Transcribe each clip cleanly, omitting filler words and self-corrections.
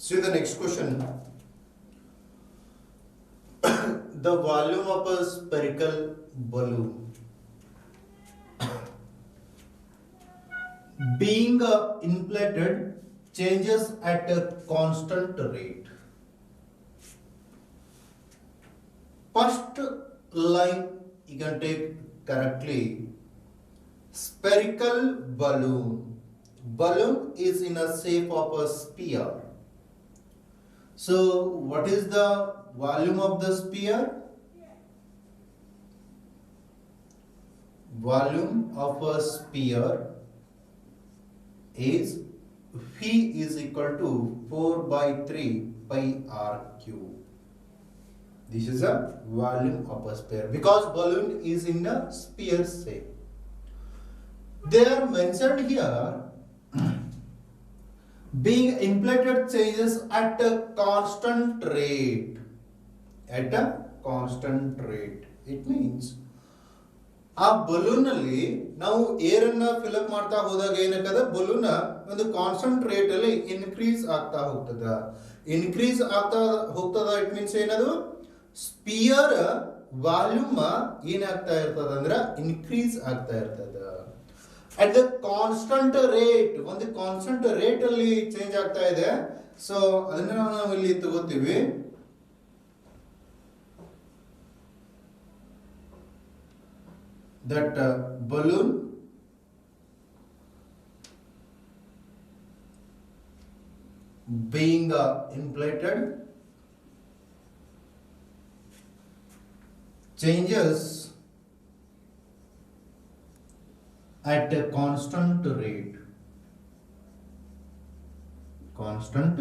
See the next question. The volume of a spherical balloon being inflated changes at a constant rate. First line you can take correctly. Spherical balloon. Balloon is in a shape of a sphere. So what is the volume of the sphere? Volume of a sphere is V is equal to 4 by 3 pi r cube. This is a volume of a sphere because balloon is in a sphere shape. They are mentioned here being inflated changes at a constant rate. At a constant rate. It means ಆ balloon ಅಲ್ಲಿ ನಾವು air ಅನ್ನ fill ಮಾಡ್ತಾ ಹೋದಾಗ ಏನಾಗ್ತದೆ balloon ಒಂದು constant rate ಅಲ್ಲಿ increase ಆಗ್ತಾ ಹೋಗ್ತದ. ಇನ್ಕ್ರೀಸ್ ಆಗ್ತಾ ಹೋಗ್ತದ ಇಟ್ ಮೀನ್ಸ್ ಏನದು ಸ್ಪಿಯರ್ ವಾಲ್ಯೂಮ್ ಏನಾಗ್ತಾ ಇರ್ತದ ಅಂದ್ರೆ ಇನ್ಕ್ರೀಸ್ ಆಗ್ತಾ ಇರ್ತದ. ಅಟ್ ದ ಕಾನ್ಸ್ಟಂಟ್ ರೇಟ್ ಒಂದು ಕಾನ್ಸ್ಟಂಟ್ ರೇಟ್ ಅಲ್ಲಿ ಚೇಂಜ್ ಆಗ್ತಾ ಇದೆ. ಸೊ ಅದನ್ನ ನಾವು ಇಲ್ಲಿ ತಗೋತೀವಿ. That balloon being inflated changes at a constant rate. Constant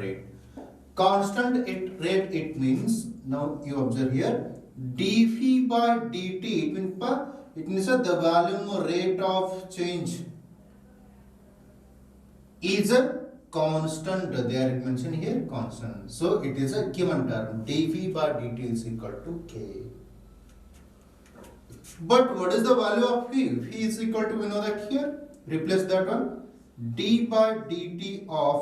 rate. Constant rate it means, now you observe here, dv by dt it means the volume rate of change is a constant. They are mentioned here constant. So it is a given term. dv by dt is equal to k. But what is the value of v? V is equal to, we know that here. Replace that one. d by dt of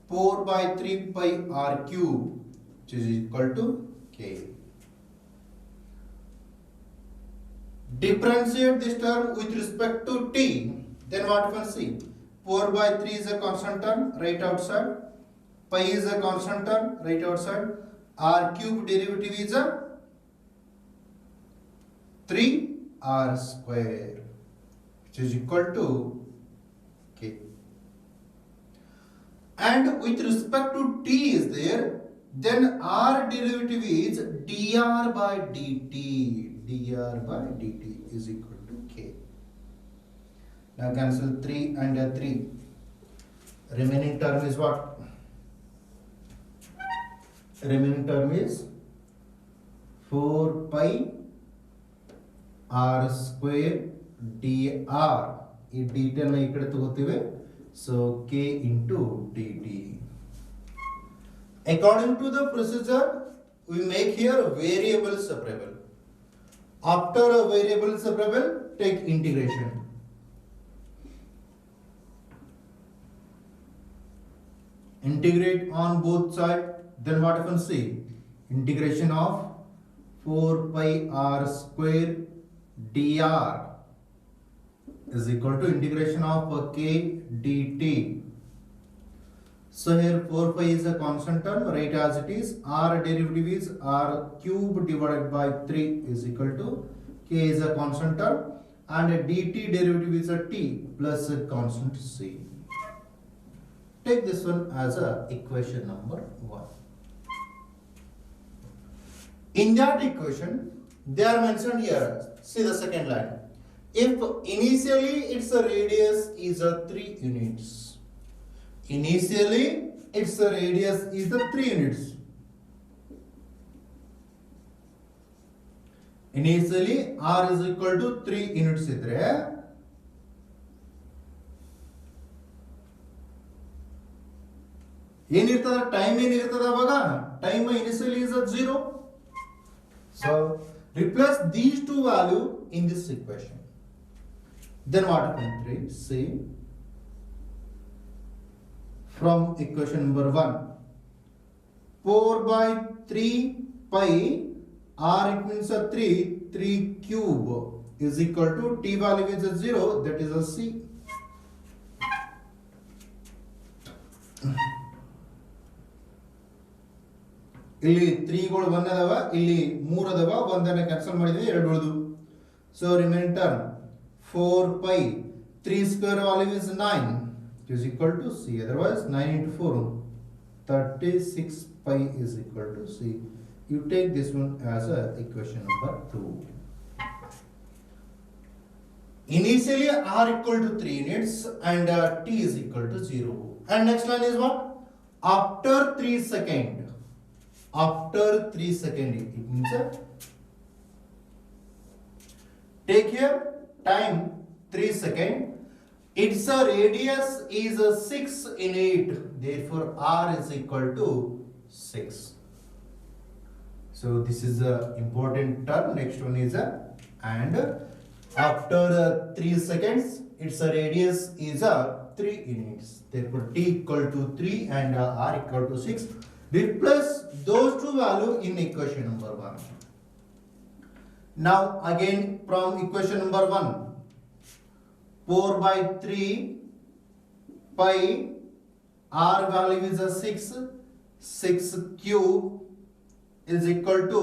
4 by 3 pi r cube, which is equal to k. Differentiate this term with respect to t. Then what you can see? 4 by 3 is a constant term, right outside. Pi is a constant term, right outside. R cube derivative is a 3r square, which is equal to k. And with respect to t is there, then r derivative is dr by dt. dr by dt is equal to k. Now cancel 3 and 3. Remaining term is what? Remaining term is 4 pi r square dr. ಈ dt ಅನ್ನು ಈ ಕಡೆ ತಗೋತೀವಿ. So k into dt. According to the procedure, we make here variable separable. After a variable separable, take integration. Integrate on both sides. Then what you can see? Integration of 4 pi r square dr is equal to integration of k dt. So here 4 pi is a constant term, write as it is. R derivative is r cube divided by 3 is equal to k is a constant term, and dt derivative is a t plus a constant c. Take this one as a equation number 1. In that equation, they are mentioned here. See the second line. If initially its radius is a 3 units. Initially its radius is the 3 units. Initially r is equal to 3 units idre ಏನಿರ್ತದ time ಏನಿರ್ತದ ಅವಾಗ time initially is at 0. So replace these two value in this equation. Then what happens? Say from equation number 1. 4 by 3 pi r, it means a 3 cube is equal to t value is a 0, that is a c. ಇಲ್ಲಿ 3 ಗಳು 1 ಅದಾವ, ಇಲ್ಲಿ 3 ಅದಾವ, ಒಂದನ್ನ cancel ಮಾಡಿದ್ವಿ, 2 ಉಳಿದು. So remain term 4 pi 3 square value is 9 is equal to c. Otherwise 9 into 4 36 pi is equal to c. You take this one as a equation number 2. Initially r equal to 3 units and t is equal to 0. And next line is what? After 3 second. After 3 second, it means take here time 3 second. Its radius is 6 in 8. Therefore, r is equal to 6. So this is a important term. Next one is and after 3 seconds, its radius is 3 units. Therefore, t equal to 3 and r equal to 6. Replace those two values in equation number 1. Now again from equation number 1, 4 by 3 pi r value is a 6 cube is equal to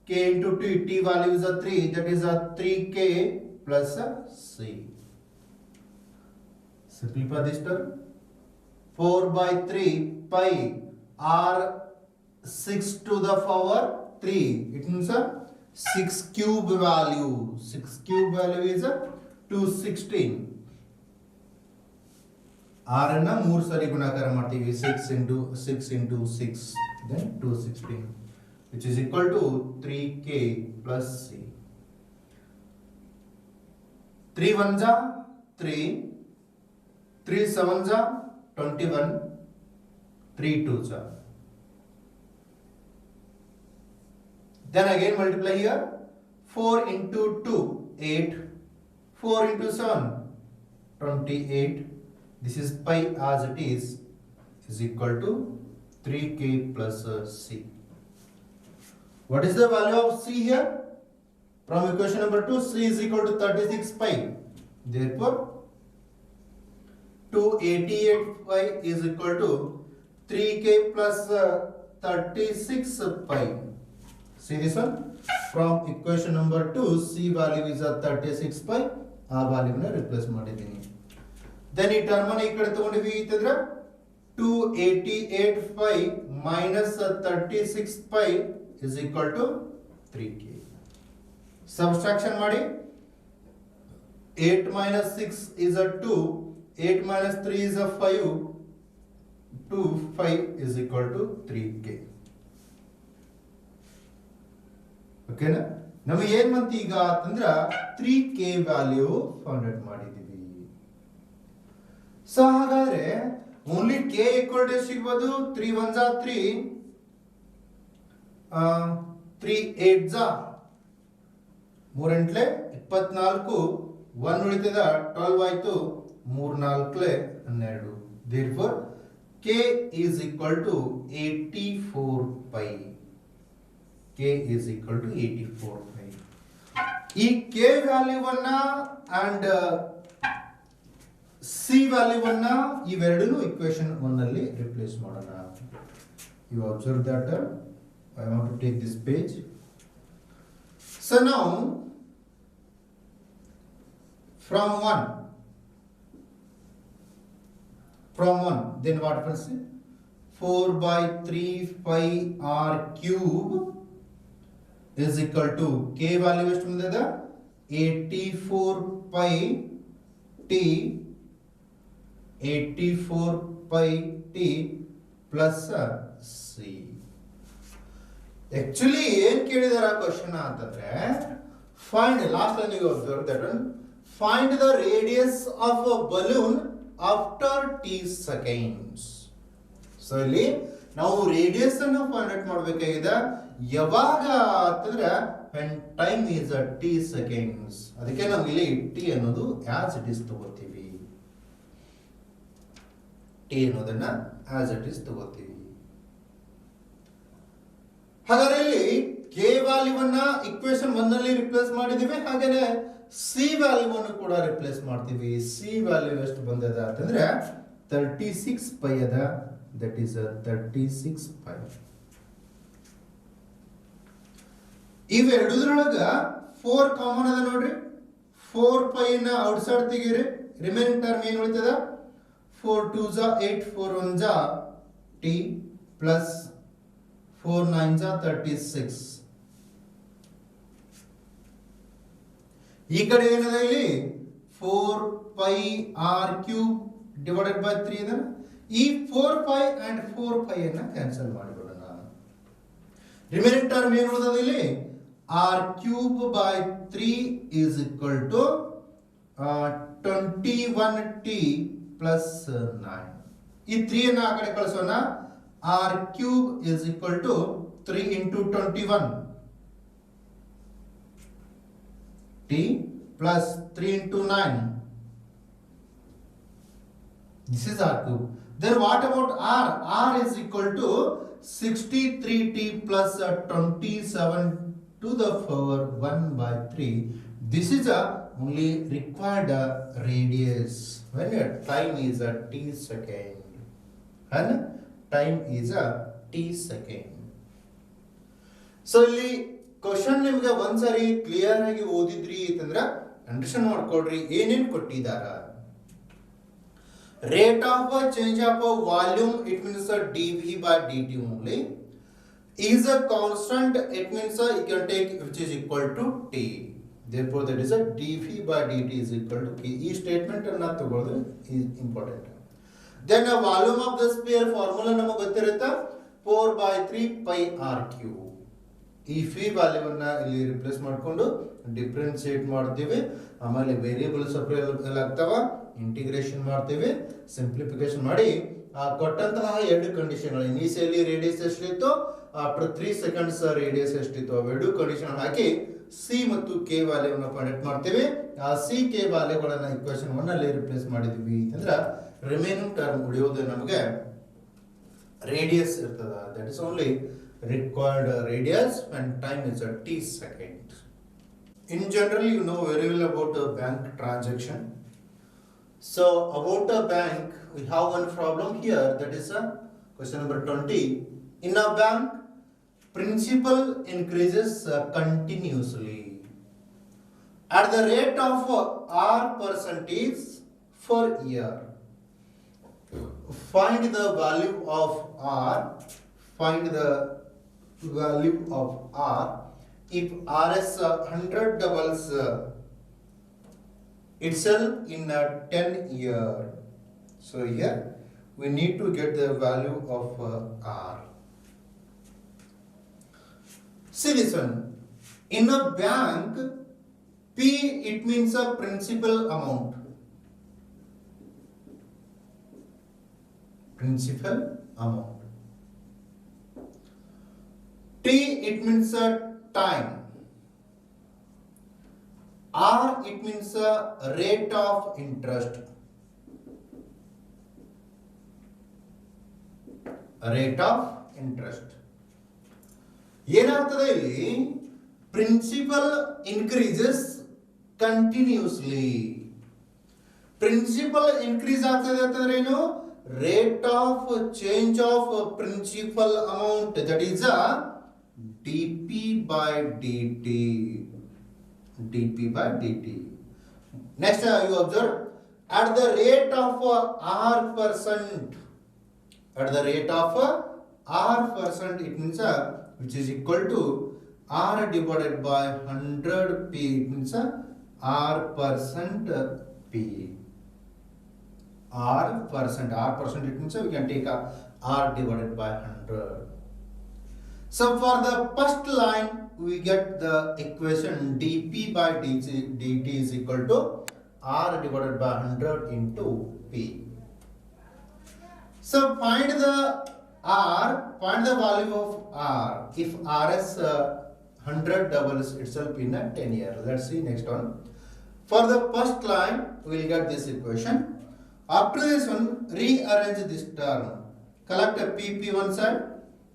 k into t value is a 3, that is a 3k plus a c. Simplify this term. 4 by 3 pi r 6 to the power 3, it means a 6 cube value. 6 cube value is a 216. r ಅನ್ನು 3 ಸರಿ ಗುಣಾಕಾರ ಮಾಡ್ತೀವಿ, 6 into 6 then 216, which is equal to 3k plus c. 3 1s are 3, 3 7s are 21, 3 2s are. Then again multiply here. 4 into 2 8, 4 into 7 28. This is pi as it is equal to 3k plus c. What is the value of c here? From equation number 2, c is equal to 36 pi. Therefore 288 pi is equal to 3k plus 36 pi. See this one? From equation number 2, c value is a 36 pi. ಆ ವ್ಯಾಲ್ಯೂನ replace ಮಾಡಿದ್ದೀನಿ. Then ಈ term ಅನ್ನು ಈ ಕಡೆ ತಗೊಂಡಿವಿ ಅಂತಂದ್ರೆ 288 pi minus 36 pi is equal to 3k. Subtraction ಮಾಡಿ 8 minus 6 is a 2, 8 minus 3 is a 5, 2 5 is equal to 3k. ಓಕೆನಾ? ನಮಗೆ ಏನ್ ಬಂತು ಈಗ ಅಂತಂದ್ರೆ 3k ವ್ಯಾಲ್ಯೂ ಫೈಂಡ್ ಔಟ್ ಮಾಡಿದೀವಿ. ಸೊ ಹಾಗಾದ್ರೆ ಓನ್ಲಿ k ಈಕ್ವಲ್ ಟು ಸಿಗಬಹುದು 3 1s are 3, 3 8s are 3 8 24, 1 ಉಳಿತದ 12 ಆಯ್ತು, 3 4 12. Therefore k is equal to 84 pi. k is equal to 84 pi. ಈ k ವ್ಯಾಲ್ಯೂವನ್ನ ಅಂಡ್ c ವ್ಯಾಲ್ಯೂವನ್ನ ಇವೆರಡನ್ನು ಇಕ್ವೇಶನ್ 1 ನಲ್ಲಿ ರಿಪ್ಲೇಸ್ ಮಾಡೋಣ. You observe that I want to take this page. So now from 1 then what happens? 4 by 3 pi r cube is equal to k value ಎಷ್ಟು ಬಂದಿದೆ 84 pi t, 84 pi t plus c. Actually ಏನ್ ಕೇಳಿದಾರ question ಅಂತಂದ್ರೆ find, last line you observe that one, find the radius of a balloon after t seconds. So ಇಲ್ಲಿ ನಾವು radius ಅನ್ನು find out ಮಾಡಬೇಕಾಗಿದೆ. ಯಾವಾಗ ಅಂತಂದ್ರೆ when time is at t seconds. ಅದಕ್ಕೆ ನಾವು ಇಲ್ಲಿ t ಅನ್ನೋದು as it is ತಗೋತೀವಿ. ಟಿ ಅನ್ನೋದನ್ನ ಆಸ್ ಇಟ್ ಇಸ್ ತಗೋತೀವಿ. ಹಾಗಾದ್ರೆ ಇಲ್ಲಿ ಕೆ ವ್ಯಾಲ್ಯೂವನ್ನ ಇಕ್ವೇಶನ್ 1 ನಲ್ಲಿ ರಿಪ್ಲೇಸ್ ಮಾಡಿದೀವಿ, ಹಾಗೇನೆ ಸಿ ವ್ಯಾಲ್ಯೂವನ್ನು ಕೂಡ ರಿಪ್ಲೇಸ್ ಮಾಡ್ತೀವಿ. ಸಿ ವ್ಯಾಲ್ಯೂ ಎಷ್ಟು ಬಂದದ ಅಂತಂದ್ರೆ 36 ಪೈ ಅದ, ದಟ್ ಈಸ್ 36 ಪೈ. ಇವೆರಡರೊಳಗ 4 ಕಾಮನ್ ಅದ ನೋಡ್ರಿ. 4 ಪೈ ನ ಔಟ್ ಸೈಡ್ ತೆಗೀರಿ, ರಿಮೈನಿಂಗ್ ಟರ್ಮ್ ಏನು ಉಳಿತದ? 4 2 ಜಾ 8, 4 1 ಜಾ ಟಿ ಪ್ಲಸ್ 4 9 ಜಾ 36. ಈ ಕಡೆ ಏನದ ಇಲ್ಲಿ 4 pi r cube divided by 3 ಇದೆ. ಈ 4 ಪೈ ಅಂಡ್ 4 ಪೈ ಅನ್ನ ಕ್ಯಾನ್ಸಲ್ ಮಾಡಿಬಿಡೋಣ. ರಿಮೈನಿಂಗ್ ಟರ್ಮ್ ಏನು ಉಳಿದದ ಇಲ್ಲಿ? R cube by 3 is equal to 21 t plus 9. ಈ 3 ಅನ್ನ ಆ ಕಡೆ ಕಳಿಸೋಣ. R cube is equal to 3 into 21 t plus 3 into 9. This is r cube. Then what about r? R is equal to 63t plus 27 to the power 1 by 3. This is a only required radius when your time is a t second. And time is a t second. So question ನಿಮ್ಗೆ ಒಂದ್ಸರಿ clear ಆಗಿ ಓದಿದ್ರಿ ಅಂತಂದ್ರೆ understand ಮಾಡ್ಕೊಳ್ರಿ ಏನೇನ್ ಕೊಟ್ಟಿದಾರ. Rate of change of volume, it means dv by dt only is a constant. It means you can take which is equal to t. Therefore that is a dv by dt is equal to k. ಈ statement ಅನ್ನ ತಗೊಳ್ಳೋದು is important. Then a volume of the sphere formula ನಮಗೆ ಗೊತ್ತಿರುತ್ತೆ 4 by 3 pi r cube. ಈ ಫಿ ವ್ಯಾಲ್ಯೂವನ್ನ ಇಲ್ಲಿ replace ಮಾಡಿಕೊಂಡು differentiate ಮಾಡ್ತೀವಿ. ಆಮೇಲೆ ವೇರಿಯೇಬಲ್ಸ್ ಅವೈಲೇಬಲ್ ಆಗ್ತಾವ, ಇಂಟಿಗ್ರೇಷನ್ ಮಾಡ್ತೀವಿ, ಸಿಂಪ್ಲಿಫಿಕೇಶನ್ ಮಾಡಿ ಆ ಕೊಟ್ಟಂತಹ ಎರಡು ಕಂಡೀಷನ್ಗಳು ಇನಿಷಿಯಲಿ ರೇಡಿಯಸ್ ಎಷ್ಟಿತ್ತು, ಆಫ್ಟರ್ 3 ಸೆಕೆಂಡ್ಸ್ ರೇಡಿಯಸ್ ಎಷ್ಟಿತ್ತು, ಅವೆರಡು ಕಂಡೀಷನ್ ಹಾಕಿ ಸಿ ಮತ್ತು ಕೆ ವ್ಯಾಲ್ಯೂವನ್ನ ಫೈಂಡ್ ಮಾಡ್ತೀವಿ. ಆ ಸಿ ಕೆ ವ್ಯಾಲ್ಯೂಗಳನ್ನ ಇಕ್ವೇಶನ್ 1 ಅಲ್ಲಿ ರಿಪ್ಲೇಸ್ ಮಾಡಿದ್ವಿ ಅಂತಂದ್ರೆ ರಿಮೈನಿಂಗ್ ಟರ್ಮ್ ಉಳಿಯೋದು ನಮಗೆ ರೇಡಿಯಸ್ ಇರ್ತದ. That is only required radius when time is a t second. In general, you know very well about a bank transaction. So about a bank, we have one problem here, that is question number 20. In a bank, principal increases continuously at the rate of r percentage per year. Find the value of r. Find the value of r if rs 100 doubles itself in a 10 year. So here we need to get the value of r. See this one. In a bank, p it means a principal amount. Principal amount. T it means a time. R it means a rate of interest. Rate of interest. ಏನಾಗ್ತದೆ ಇಲ್ಲಿ? Principal increases continuously. Principal increase ಆಗ್ತದೆ ಅಂತಂದ್ರೆ ಏನು? Rate of change of principal amount, that is a dp by dt. dp by dt. Next you observe at the rate of r percent. At the rate of r percent, it means which is equal to r divided by 100 p. It means r percent p. R percent. It means we can take r divided by 100. So for the first line, we get the equation dp by dt is equal to r divided by 100 into p. So find the r, find the value of r if rs 100 doubles itself in a 10 year. Let's see next one. For the first line, we will get this equation. After this one, rearrange this term. Collect a PP one side,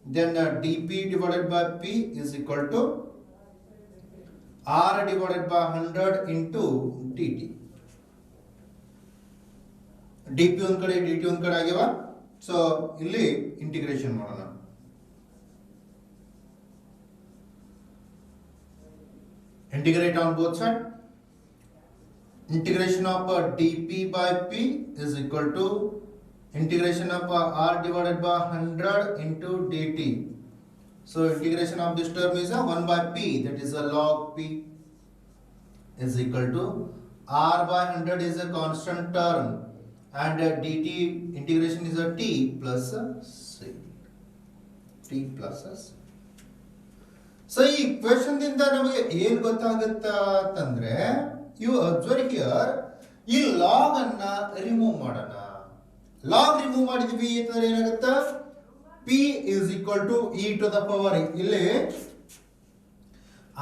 then dP divided by P is equal to R divided by 100 into dt. dP ಒಂದು ಕಡೆ dt ಒಂದು ಕಡೆ ಆಗ್ಯಾವ. So ಇಲ್ಲಿ integration ಮಾಡೋಣ. Integrate on both sides. Integration of dP by P is equal to integration of R divided by 100 into dt. So integration of this term is 1 by P, that is a log P, is equal to R by 100 is a constant term, and dt integration is a T plus C. T plus C. So ಈ equation ದಿಂದ ನಮಗೆ ಏನು ಗೊತ್ತಾಗುತ್ತಾ ಅಂತಂದ್ರೆ, you observe here, ಈ log ಅನ್ನ remove ಮಾಡೋಣ. log remove ಮಾಡಿದ್ವಿ ಅಂತಂದ್ರೆ ಏನಾಗುತ್ತಾ, P is equal to e to the power, ಇಲ್ಲಿ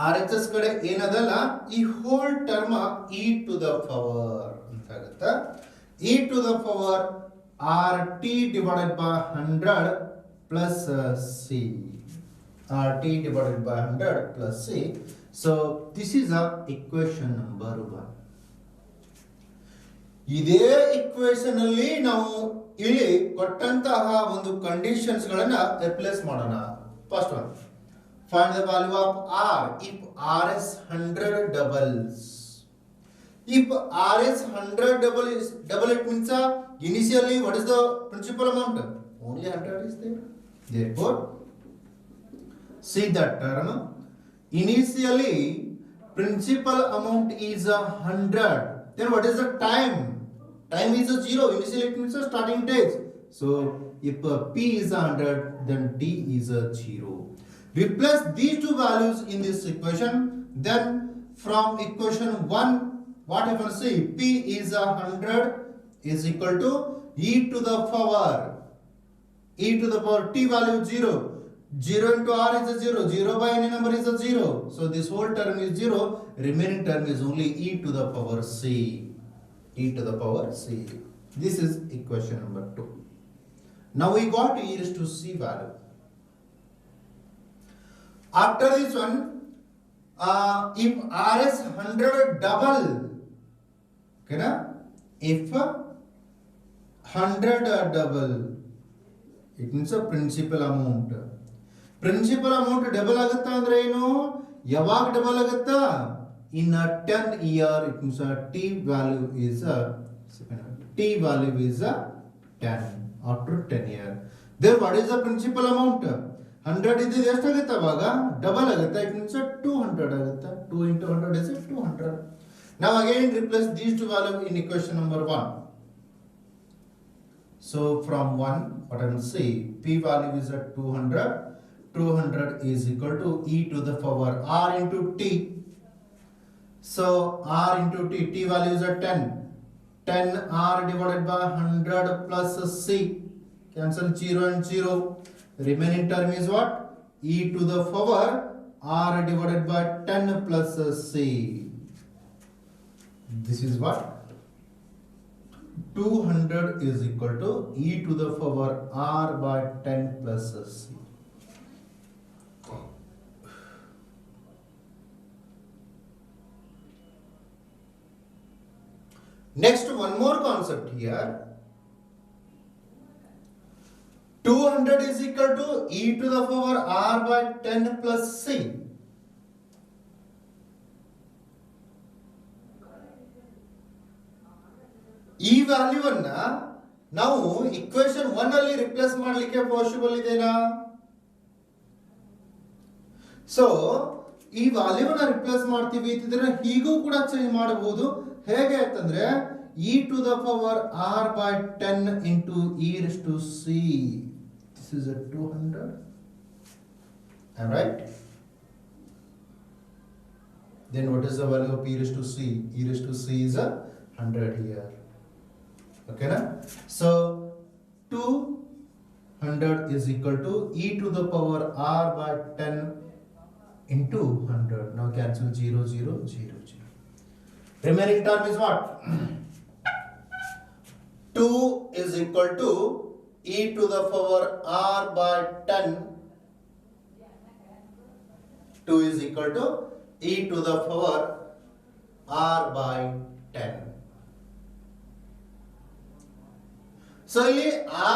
RHS ಕಡೆ ಏನದಲ್ಲ, ಈ whole term e to the power ಅಂತ ಆಗುತ್ತಾ. e to the power RT divided by 100 plus C. RT divided by 100 plus C. So this is a equation number 1. ಇದೇ equation ಅಲ್ಲಿ ನಾವು ಇಲ್ಲಿ ಕೊಟ್ಟಂತಹ ಒಂದು ಕಂಡೀಷನ್ಸ್ ಗಳನ್ನ ರಿಪ್ಲೇಸ್ ಮಾಡೋಣ. First one, find the value of R if R is 100 doubles. If R is 100 double it means initially what is the principal amount? Only 100 is there. Therefore see that term, initially principal amount is 100, then what is the time? Time is 0, initially it means starting days. So if P is 100, then D is 0. Replace these two values in this equation, then from equation 1 what you can see, P is 100 is equal to e to the power T value 0. 0 into R is a 0. 0 by any number is a 0. So this whole term is 0. Remaining term is only e to the power C. E to the power C. This is equation number 2. Now we got e raised to C value. After this one, if R is 100 double, okay na? If 100 double, it means a principal amount. Principal amount double ಆಗುತ್ತಾ ಅಂದ್ರೆ ಏನು, ಯಾವಾಗ double ಆಗುತ್ತಾ, in a 10 year it means T value is 10 after 10 year. Then what is the principal amount? 100 ಇದ್ದಿದ್ದು ಎಷ್ಟಾಗುತ್ತೆ ಅವಾಗ, double ಆಗುತ್ತೆ, it means 200 ಆಗುತ್ತೆ. 2 into 100 is 200. Now again replace these two values in equation number 1. So from 1 what I will say, P value is 200. 200 is equal to e to the power R into T. So R into T, T value is 10. 10 R divided by 100 plus C. Cancel 0 and 0. Remaining term is what? E to the power R divided by 10 plus C. This is what? 200 is equal to e to the power R by 10 plus C. Next, one more concept here. 200 is equal to e to the power R by 10 plus C. ಈ ವ್ಯಾಲ್ಯೂವನ್ನ ನಾವು equation 1 ಅಲ್ಲಿ replace ಮಾಡಲಿಕ್ಕೆ possible ಇದೆನಾ? So ಈ ವ್ಯಾಲ್ಯೂವನ್ನ replace ಮಾಡ್ತೀವಿ ಅಂತಂದ್ರೆ ಹೀಗೂ ಕೂಡ ಚೇಂಜ್ ಮಾಡಬಹುದು. ಹೇಗೆ ಅಂತಂದ್ರೆ e to the power R by 10 into e raised to C. This is a 200. Am I right? Then what is the value of e raised to C? E raised to C is a 100 here. Okay na? So 200 is equal to e to the power R by 10 into 100. Now cancel 0, 0, 0, 0. Remaining term is what? 2 is equal to e to the power r by 10. 2 is equal to e to the power r by 10. So ಇಲ್ಲಿ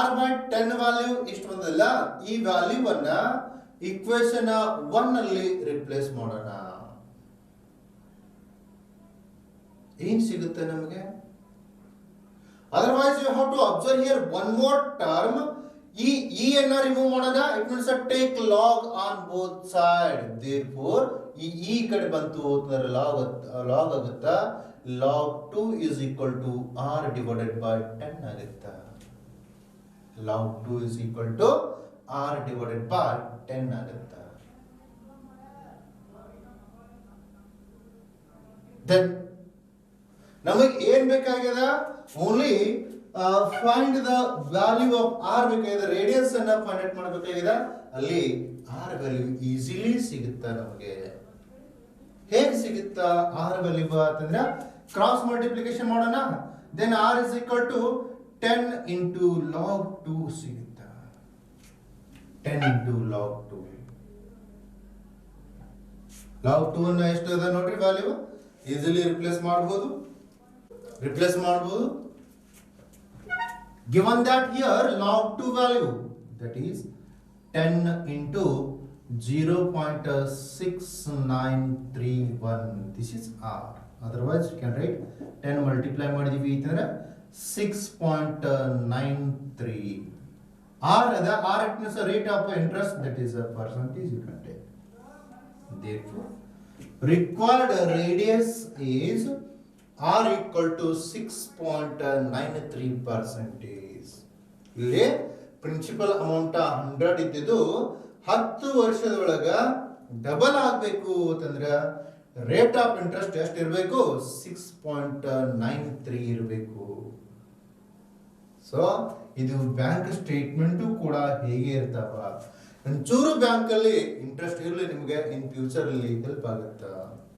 r by 10 value ಇಷ್ಟು ಬಂದಲ್ಲ, ಈ ವ್ಯಾಲ್ಯೂವನ್ನ equation 1 ಅಲ್ಲಿ replace ಮಾಡೋಣ. ಏನ್ ಸಿಗುತ್ತೆ ನಮಗೆ? Otherwise you have to observe here one more term. E ಅನ್ನ ರಿಮೂವ್ ಮಾಡೋಣ. It means take log on both side. Therefore ಈ ಕಡೆ ಬಂತು ಅಂದ್ರೆ log ಆಗುತ್ತಾ, log 2 is equal to r divided by 10 ಆಗುತ್ತಾ. log 2 is equal to r divided by 10 ಆಗುತ್ತಾ. Then ನಮಗೆ ಏನ್ ಬೇಕಾಗ್ಯದ? Only find the value of r ಬೇಕಾಗಿದೆ. ರೇಡಿಯಸ್ ಅನ್ನ ಫೈಂಡ್ ಔಟ್ ಮಾಡಬೇಕಾಗಿದೆ. ಅಲ್ಲಿ ಆರ್ ವ್ಯಾಲ್ಯೂ ಈಸಿಲಿ ಸಿಗುತ್ತಾ ನಮಗೆ. ಹೇಗೆ ಸಿಗುತ್ತಾ ಆರ್ ವ್ಯಾಲ್ಯೂ ಅಂತಂದ್ರೆ ಕ್ರಾಸ್ ಮಲ್ಟಿಪ್ಲಿಕೇಶನ್ ಮಾಡೋಣ. Then r is equal to 10 into log 2 ಸಿಗುತ್ತಾ. 10 into log 2. log 2 ಅನ್ನ ಎಷ್ಟು ಅದ ನೋಡ್ರಿ ವ್ಯಾಲ್ಯೂ. ಈಸಿಲಿ ರಿಪ್ಲೇಸ್ ಮಾಡಬಹುದು. Given that here log 2 value, that is 10 into 0.6931, this is r. Otherwise you can write 10 multiply ಮಾಡಿದೀವಿ ಅಂತಂದ್ರೆ 6.93. r ಅದ r it means a rate of interest, that is a percentage you can take. Therefore required radius is r equal to 6.93%. ಇಲ್ಲಿ principal amount 100 ಇದ್ದಿದ್ದು 10 ವರ್ಷದ ಒಳಗ double ಆಗಬೇಕು ಅಂತಂದ್ರೆ rate of interest ಎಷ್ಟು ಇರಬೇಕು? 6.93 ಇರಬೇಕು. ಸೊ ಇದು ಬ್ಯಾಂಕ್ ಸ್ಟೇಟ್ಮೆಂಟ್ ಕೂಡ ಹೇಗೆ ಇರ್ತಾವ, ಒಂಚೂರು ಬ್ಯಾಂಕ್ ಅಲ್ಲಿ ಇಂಟ್ರೆಸ್ಟ್ ಇರಲಿ ನಿಮಗೆ ಇನ್ ಫ್ಯೂಚರ್ ಅಲ್ಲಿ ಹೆಲ್ಪ್ ಆಗುತ್ತಾ.